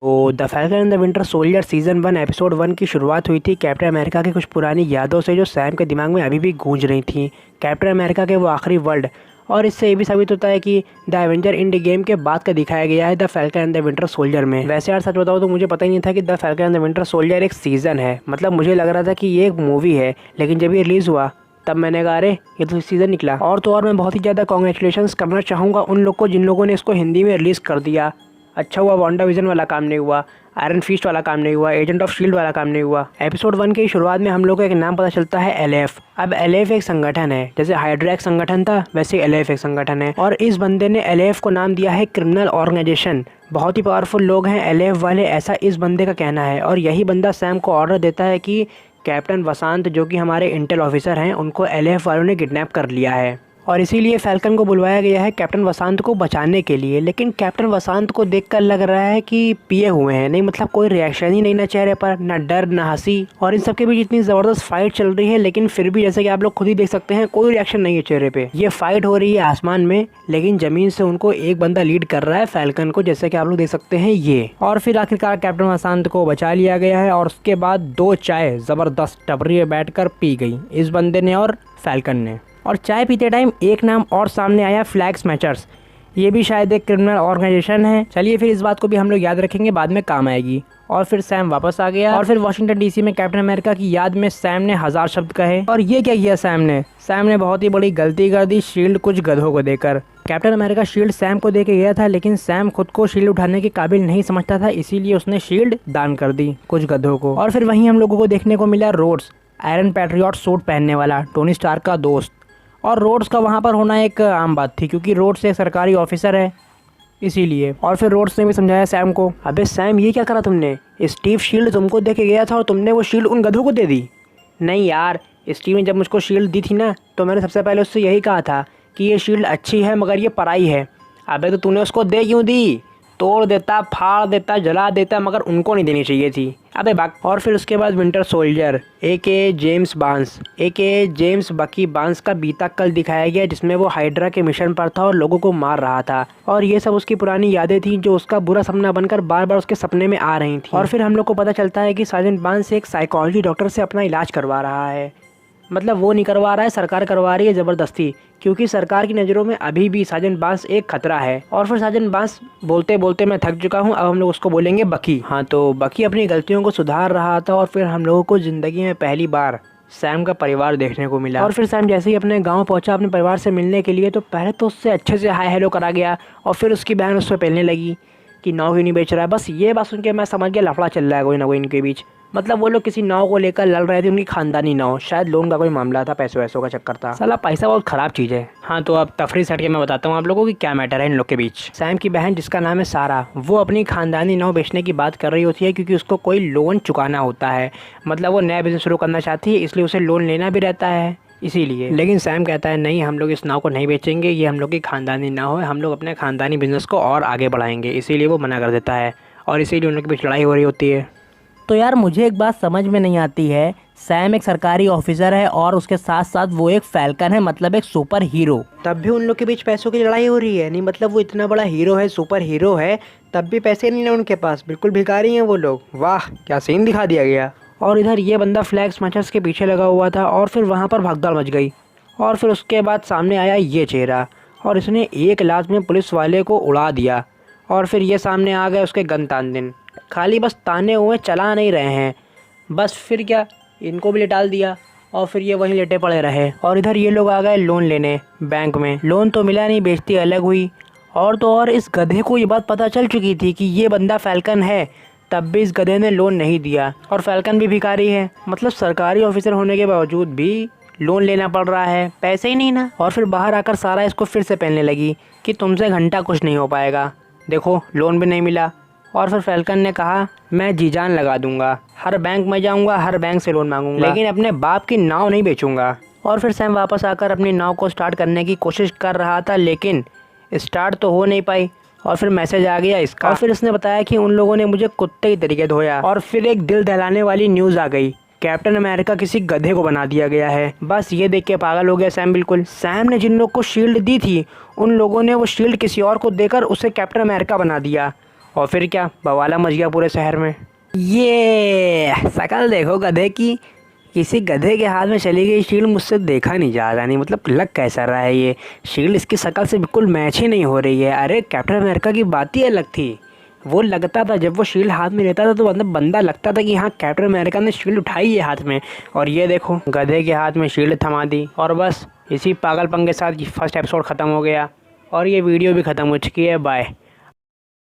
तो the falcon and the winter soldier season 1 episode 1 की शुरुआत हुई थी कैप्टन अमेरिका की कुछ पुरानी यादों से जो सैम के दिमाग में अभी भी गूंज रही थी। कैप्टन अमेरिका के वो आखिरी वर्ड, और इससे ये भी साबित होता है कि द एवेंजर इंड गेम के बाद का दिखाया गया है the falcon and the winter soldier में। वैसे यार सच बताओ तो मुझे पता ही नहीं था कि the falcon and the winter soldier एक सीज़न है। मतलब मुझे लग रहा था कि ये एक मूवी है, लेकिन जब ये रिलीज़ हुआ तब मैंने कहा अरे ये तो सीज़न निकला। और तो और मैं बहुत ही ज़्यादा कॉन्ग्रेचुलेशंस करना चाहूँगा उन लोग को जिन लोगों ने इसको हिंदी में रिलीज़ कर दिया। अच्छा हुआ वांडा विजन वाला काम नहीं हुआ, आयरन फिस्ट वाला काम नहीं हुआ, एजेंट ऑफ शील्ड वाला काम नहीं हुआ। एपिसोड 1 की शुरुआत में हम लोग को एक नाम पता चलता है एलएफ। अब एलएफ एक संगठन है, जैसे हाइड्रा एक संगठन था वैसे एलएफ एक संगठन है, और इस बंदे ने एलएफ को नाम दिया है क्रिमिनल ऑर्गेनाइजेशन। बहुत ही पावरफुल लोग हैं एलएफ वाले, ऐसा इस बंदे का कहना है। और यही बंदा सैम को ऑर्डर देता है कि कैप्टन वसंत जो कि हमारे इंटेल ऑफिसर हैं उनको एलएफ वालों ने किडनैप कर लिया है, और इसीलिए फैल्कन को बुलवाया गया है कैप्टन वसंत को बचाने के लिए। लेकिन कैप्टन वसंत को देखकर लग रहा है कि पिए हुए हैं, नहीं मतलब कोई रिएक्शन ही नहीं, ना चेहरे पर, ना डर ना हंसी। और इन सबके बीच इतनी ज़बरदस्त फाइट चल रही है, लेकिन फिर भी जैसे कि आप लोग खुद ही देख सकते हैं कोई रिएक्शन नहीं है चेहरे पे। ये फाइट हो रही है आसमान में, लेकिन ज़मीन से उनको एक बंदा लीड कर रहा है फैल्कन को, जैसे कि आप लोग देख सकते हैं ये। और फिर आखिरकार कैप्टन वसंत को बचा लिया गया है, और उसके बाद 2 चाय ज़बरदस्त टपरी में बैठ कर पी गई इस बंदे ने और फैल्कन ने। और चाय पीते टाइम एक नाम और सामने आया, फ्लैग स्मैचर्स। ये भी शायद एक क्रिमिनल ऑर्गेनाइजेशन है। चलिए फिर इस बात को भी हम लोग याद रखेंगे, बाद में काम आएगी। और फिर सैम वापस आ गया, और फिर वाशिंगटन डीसी में कैप्टन अमेरिका की याद में सैम ने 1000 शब्द कहे। और ये क्या किया सैम ने बहुत ही बड़ी गलती कर दी शील्ड कुछ गधों को देकर। कैप्टन अमेरिका शील्ड सैम को दे के गया था, लेकिन सैम खुद को शील्ड उठाने के काबिल नहीं समझता था, इसीलिए उसने शील्ड दान कर दी कुछ गधों को। और फिर वहीं हम लोगों को देखने को मिला रोड्स, आयरन पैट्रियट सूट पहनने वाला, टोनी स्टार्क का दोस्त। और रोड्स का वहाँ पर होना एक आम बात थी, क्योंकि रोड्स एक सरकारी ऑफिसर है इसीलिए। और फिर रोड्स ने भी समझाया सैम को, अबे सैम ये क्या करा तुमने, स्टीव शील्ड तुमको दे के गया था और तुमने वो शील्ड उन गधों को दे दी। नहीं यार, स्टीव ने जब मुझको शील्ड दी थी ना, तो मैंने सबसे पहले उससे यही कहा था कि ये शील्ड अच्छी है मगर ये पराई है। अबे तो तूने उसको दे क्यों दी, तोड़ देता, फाड़ देता, जला देता, मगर उनको नहीं देनी चाहिए थी। अबे बाक। और फिर उसके बाद विंटर सोल्जर एके जेम्स बांस एके जेम्स बकी बांस का बीता कल दिखाया गया, जिसमें वो हाइड्रा के मिशन पर था और लोगों को मार रहा था। और ये सब उसकी पुरानी यादें थी जो उसका बुरा सपना बनकर बार बार उसके सपने में आ रही थी। और फिर हम लोग को पता चलता है कि सार्जेंट बांस एक साइकोलॉजी डॉक्टर से अपना इलाज करवा रहा है। मतलब वो नहीं करवा रहा है, सरकार करवा रही है ज़बरदस्ती, क्योंकि सरकार की नज़रों में अभी भी साजन बांस एक खतरा है। और फिर साजन बांस बोलते बोलते मैं थक चुका हूँ, अब हम लोग उसको बोलेंगे बकी। हाँ, तो बकी अपनी गलतियों को सुधार रहा था, और फिर हम लोगों को ज़िंदगी में पहली बार सैम का परिवार देखने को मिला। और फिर सैम जैसे ही अपने गांव पहुंचा अपने परिवार से मिलने के लिए, तो पहले तो उससे अच्छे से हाय हेलो करा गया, और फिर उसकी बहन उससे पहलने लगी कि नाव क्यों नहीं बेच रहा है। बस ये बात सुन के मैं समझ गया लफड़ा चल रहा है कोई ना कोई इनके बीच। मतलब वो लोग किसी नाव को लेकर लड़ रहे थे, उनकी खानदानी नाव, शायद लोन का कोई मामला था, पैसों वैसों का चक्कर था। साला पैसा बहुत ख़राब चीज़ है। हाँ, तो अब तफरी हट के मैं बताता हूँ आप लोगों की क्या मैटर है इन लोग के बीच। सैम की बहन जिसका नाम है सारा, वो अपनी खानदानी नाव बेचने की बात कर रही होती है, क्योंकि उसको कोई लोन चुकाना होता है। मतलब वो नया बिजनेस शुरू करना चाहती है, इसलिए उसे लोन लेना भी रहता है इसीलिए। लेकिन सैम कहता है नहीं, हम लोग इस नाव को नहीं बेचेंगे, ये हम लोग की खानदानी नाव है, हम लोग अपने खानदानी बिजनेस को और आगे बढ़ाएंगे, इसीलिए वो मना कर देता है, और इसीलिए उन लोग के बीच लड़ाई हो रही होती है। तो यार मुझे एक बात समझ में नहीं आती है, सैम एक सरकारी ऑफिसर है और उसके साथ साथ वो एक फैल्कन है, मतलब एक सुपर हीरो, तब भी उन लोग के बीच पैसों की लड़ाई हो रही है। नहीं मतलब वो इतना बड़ा हीरो है, सुपर हीरो है, तब भी पैसे नहीं है उनके पास, बिल्कुल भिखारी हैं वो लोग। वाह क्या सीन दिखा दिया गया। और इधर ये बंदा फ्लैग स्मैचर्स के पीछे लगा हुआ था, और फिर वहाँ पर भगदड़ मच गई। और फिर उसके बाद सामने आया ये चेहरा, और इसने एक लात में पुलिस वाले को उड़ा दिया। और फिर ये सामने आ गए उसके गन तान दिन, खाली बस ताने हुए, चला नहीं रहे हैं बस। फिर क्या, इनको भी लेटाल दिया, और फिर ये वहीं लेटे पड़े रहे। और इधर ये लोग आ गए लोन लेने बैंक में। लोन तो मिला नहीं, बेइज्जती अलग हुई। और तो और इस गधे को ये बात पता चल चुकी थी कि ये बंदा फैल्कन है, तब भी इस गधे ने लोन नहीं दिया। और फैल्कन भी भिखारी है, मतलब सरकारी ऑफिसर होने के बावजूद भी लोन लेना पड़ रहा है, पैसे ही नहीं ना। और फिर बाहर आकर सारा इसको फिर से पहनने लगी कि तुमसे घंटा कुछ नहीं हो पाएगा, देखो लोन भी नहीं मिला। और फिर फैल्कन ने कहा मैं जी जान लगा दूंगा, हर बैंक में जाऊंगा, हर बैंक से लोन मांगूंगा, लेकिन अपने बाप की नाव नहीं बेचूंगा। और फिर सैम वापस आकर अपनी नाव को स्टार्ट करने की कोशिश कर रहा था, लेकिन स्टार्ट तो हो नहीं पाई। और फिर मैसेज आ गया इसका, और फिर इसने बताया कि उन लोगों ने मुझे कुत्ते की तरीके धोया। और फिर एक दिल दहलाने वाली न्यूज़ आ गई, कैप्टन अमेरिका किसी गधे को बना दिया गया है। बस ये देख के पागल हो गया सैम बिल्कुल। सैम ने जिन लोग को शील्ड दी थी, उन लोगों ने वो शील्ड किसी और को देकर उसे कैप्टन अमेरिका बना दिया। और फिर क्या बवाला मच गया पूरे शहर में। ये शकल देखो गधे की, किसी गधे के हाथ में चली गई शील्ड, मुझसे देखा नहीं जा रहा, नहीं मतलब लग कैसा रहा है ये शील्ड, इसकी शक्ल से बिल्कुल मैच ही नहीं हो रही है। अरे कैप्टन अमेरिका की बात ही अलग थी, वो लगता था जब वो शील्ड हाथ में लेता था तो मतलब बंदा लगता था कि हाँ कैप्टन अमेरिका ने शील्ड उठाई है हाथ में, और ये देखो गधे के हाथ में शील्ड थमा दी। और बस इसी पागलपन के साथ फर्स्ट एपिसोड ख़त्म हो गया और ये वीडियो भी ख़त्म हो चुकी है। बाय।